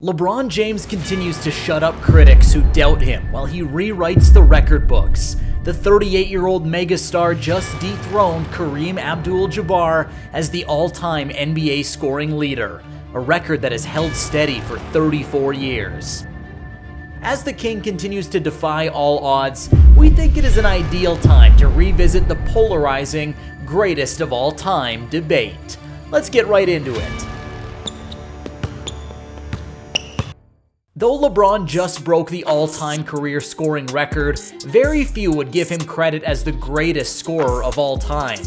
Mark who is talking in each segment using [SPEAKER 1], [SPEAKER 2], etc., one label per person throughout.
[SPEAKER 1] LeBron James continues to shut up critics who doubt him while he rewrites the record books. The 38-year-old megastar just dethroned Kareem Abdul-Jabbar as the all-time NBA scoring leader, a record that has held steady for 34 years. As the king continues to defy all odds, we think it is an ideal time to revisit the polarizing greatest of all time debate. Let's get right into it. Though LeBron just broke the all-time career scoring record, very few would give him credit as the greatest scorer of all time.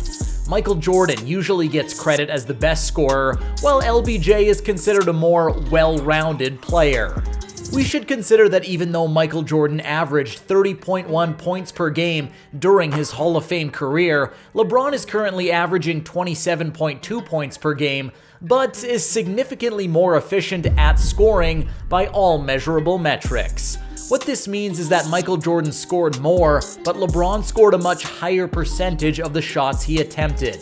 [SPEAKER 1] Michael Jordan usually gets credit as the best scorer, while LBJ is considered a more well-rounded player. We should consider that even though Michael Jordan averaged 30.1 points per game during his Hall of Fame career, LeBron is currently averaging 27.2 points per game, but is significantly more efficient at scoring by all measurable metrics. What this means is that Michael Jordan scored more, but LeBron scored a much higher percentage of the shots he attempted.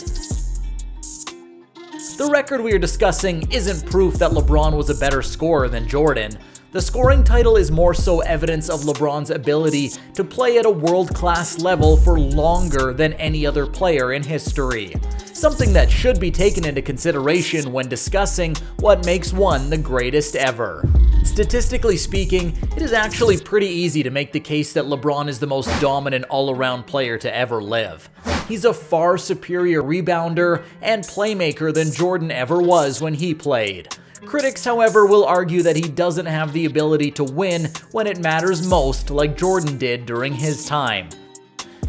[SPEAKER 1] The record we are discussing isn't proof that LeBron was a better scorer than Jordan. The scoring title is more so evidence of LeBron's ability to play at a world-class level for longer than any other player in history. Something that should be taken into consideration when discussing what makes one the greatest ever. Statistically speaking, it is actually pretty easy to make the case that LeBron is the most dominant all-around player to ever live. He's a far superior rebounder and playmaker than Jordan ever was when he played. Critics, however, will argue that he doesn't have the ability to win when it matters most like Jordan did during his time.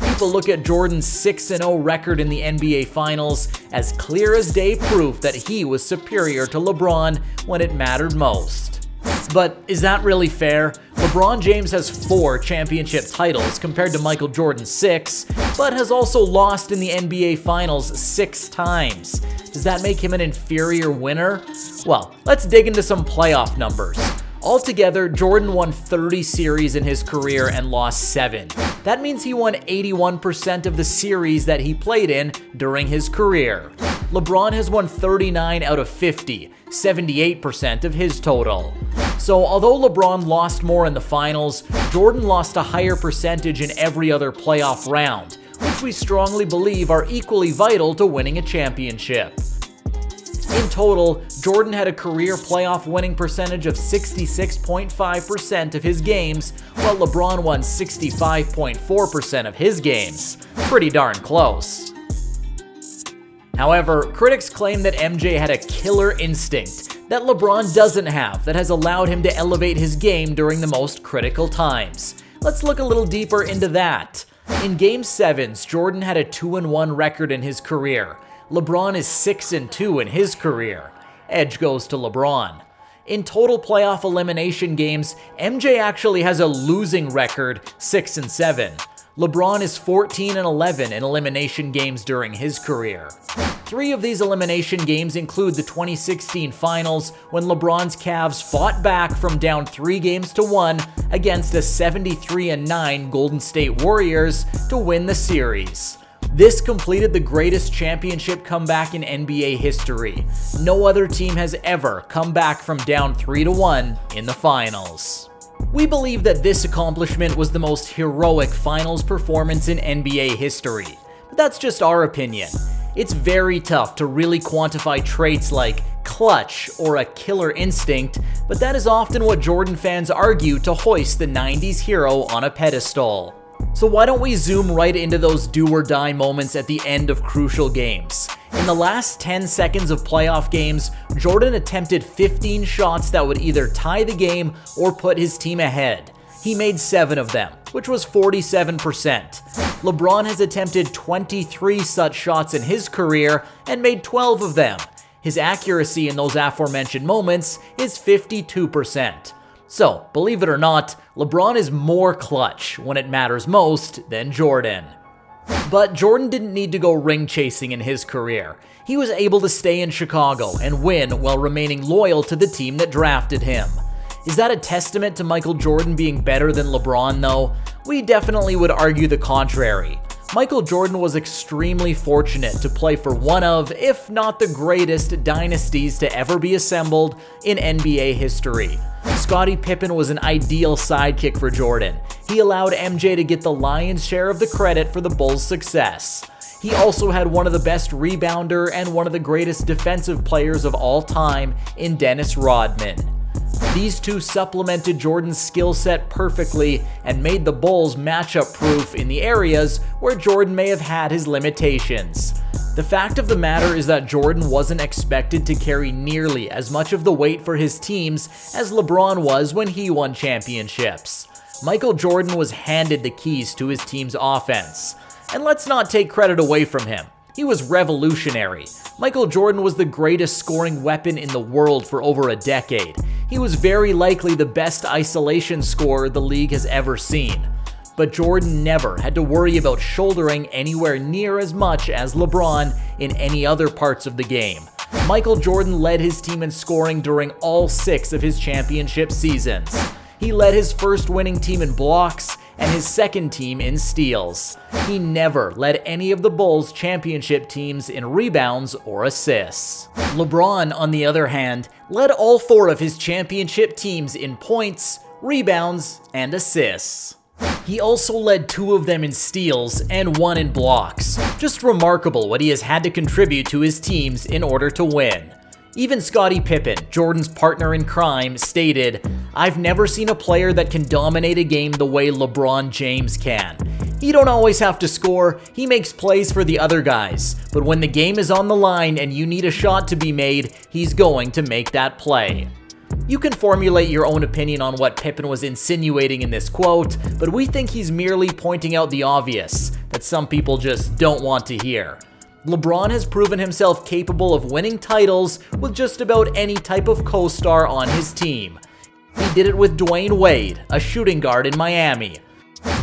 [SPEAKER 1] People look at Jordan's 6-0 record in the NBA Finals as clear as day proof that he was superior to LeBron when it mattered most. But is that really fair? LeBron James has 4 championship titles compared to Michael Jordan's 6, but has also lost in the NBA Finals 6 times. Does that make him an inferior winner? Well, let's dig into some playoff numbers. Altogether, Jordan won 30 series in his career and lost 7. That means he won 81% of the series that he played in during his career. LeBron has won 39 out of 50, 78% of his total. So although LeBron lost more in the finals, Jordan lost a higher percentage in every other playoff round, which we strongly believe are equally vital to winning a championship. In total, Jordan had a career playoff winning percentage of 66.5% of his games, while LeBron won 65.4% of his games. Pretty darn close. However, critics claim that MJ had a killer instinct that LeBron doesn't have that has allowed him to elevate his game during the most critical times. Let's look a little deeper into that. In Game 7s, Jordan had a 2-1 record in his career. LeBron is 6-2 in his career. Edge goes to LeBron. In total playoff elimination games, MJ actually has a losing record, 6-7. LeBron is 14-11 in elimination games during his career. 3 of these elimination games include the 2016 finals when LeBron's Cavs fought back from down 3-1 against the 73-9 Golden State Warriors to win the series. This completed the greatest championship comeback in NBA history. No other team has ever come back from down 3-1 in the finals. We believe that this accomplishment was the most heroic finals performance in NBA history, but that's just our opinion. It's very tough to really quantify traits like clutch or a killer instinct, but that is often what Jordan fans argue to hoist the 90s hero on a pedestal. So why don't we zoom right into those do-or-die moments at the end of crucial games. In the last 10 seconds of playoff games, Jordan attempted 15 shots that would either tie the game or put his team ahead. He made 7 of them, which was 47%. LeBron has attempted 23 such shots in his career and made 12 of them. His accuracy in those aforementioned moments is 52%. So, believe it or not, LeBron is more clutch when it matters most than Jordan. But Jordan didn't need to go ring chasing in his career. He was able to stay in Chicago and win while remaining loyal to the team that drafted him. Is that a testament to Michael Jordan being better than LeBron though? We definitely would argue the contrary. Michael Jordan was extremely fortunate to play for one of, if not the greatest, dynasties to ever be assembled in NBA history. Scottie Pippen was an ideal sidekick for Jordan. He allowed MJ to get the lion's share of the credit for the Bulls' success. He also had one of the best rebounder and one of the greatest defensive players of all time in Dennis Rodman. These two supplemented Jordan's skill set perfectly and made the Bulls matchup proof in the areas where Jordan may have had his limitations. The fact of the matter is that Jordan wasn't expected to carry nearly as much of the weight for his teams as LeBron was when he won championships. Michael Jordan was handed the keys to his team's offense. And let's not take credit away from him. He was revolutionary. Michael Jordan was the greatest scoring weapon in the world for over a decade. He was very likely the best isolation scorer the league has ever seen. But Jordan never had to worry about shouldering anywhere near as much as LeBron in any other parts of the game. Michael Jordan led his team in scoring during all 6 of his championship seasons. He led his first winning team in blocks and his second team in steals. He never led any of the Bulls' championship teams in rebounds or assists. LeBron, on the other hand, led all 4 of his championship teams in points, rebounds, and assists. He also led 2 of them in steals and 1 in blocks. Just remarkable what he has had to contribute to his teams in order to win. Even Scottie Pippen, Jordan's partner in crime, stated, "I've never seen a player that can dominate a game the way LeBron James can. He don't always have to score, he makes plays for the other guys, but when the game is on the line and you need a shot to be made, he's going to make that play." You can formulate your own opinion on what Pippen was insinuating in this quote, but we think he's merely pointing out the obvious, that some people just don't want to hear. LeBron has proven himself capable of winning titles with just about any type of co-star on his team. He did it with Dwayne Wade, a shooting guard in Miami,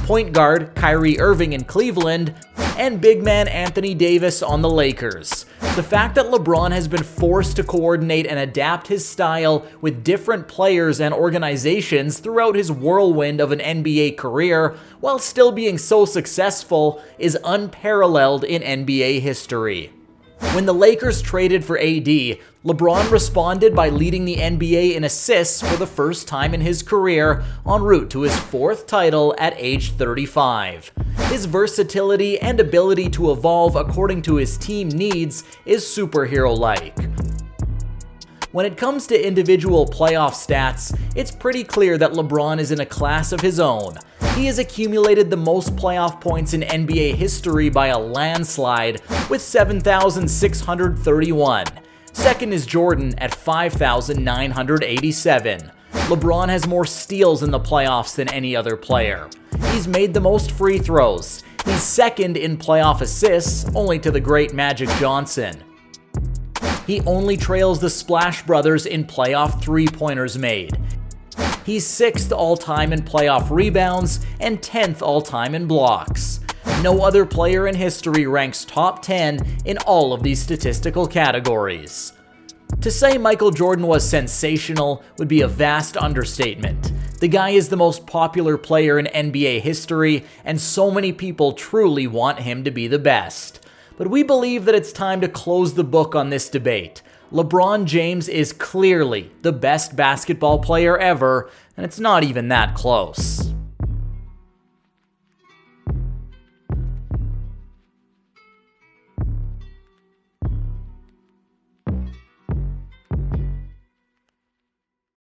[SPEAKER 1] point guard Kyrie Irving in Cleveland, and big man Anthony Davis on the Lakers. The fact that LeBron has been forced to coordinate and adapt his style with different players and organizations throughout his whirlwind of an NBA career, while still being so successful, is unparalleled in NBA history. When the Lakers traded for AD, LeBron responded by leading the NBA in assists for the first time in his career, en route to his 4th title at age 35. His versatility and ability to evolve according to his team needs is superhero-like. When it comes to individual playoff stats, it's pretty clear that LeBron is in a class of his own. He has accumulated the most playoff points in NBA history by a landslide with 7,631. Second is Jordan at 5,987. LeBron has more steals in the playoffs than any other player. He's made the most free throws. He's second in playoff assists, only to the great Magic Johnson. He only trails the Splash Brothers in playoff three-pointers made. He's 6th all-time in playoff rebounds and 10th all-time in blocks. No other player in history ranks top 10 in all of these statistical categories. To say Michael Jordan was sensational would be a vast understatement. The guy is the most popular player in NBA history, and so many people truly want him to be the best. But we believe that it's time to close the book on this debate. LeBron James is clearly the best basketball player ever, and it's not even that close.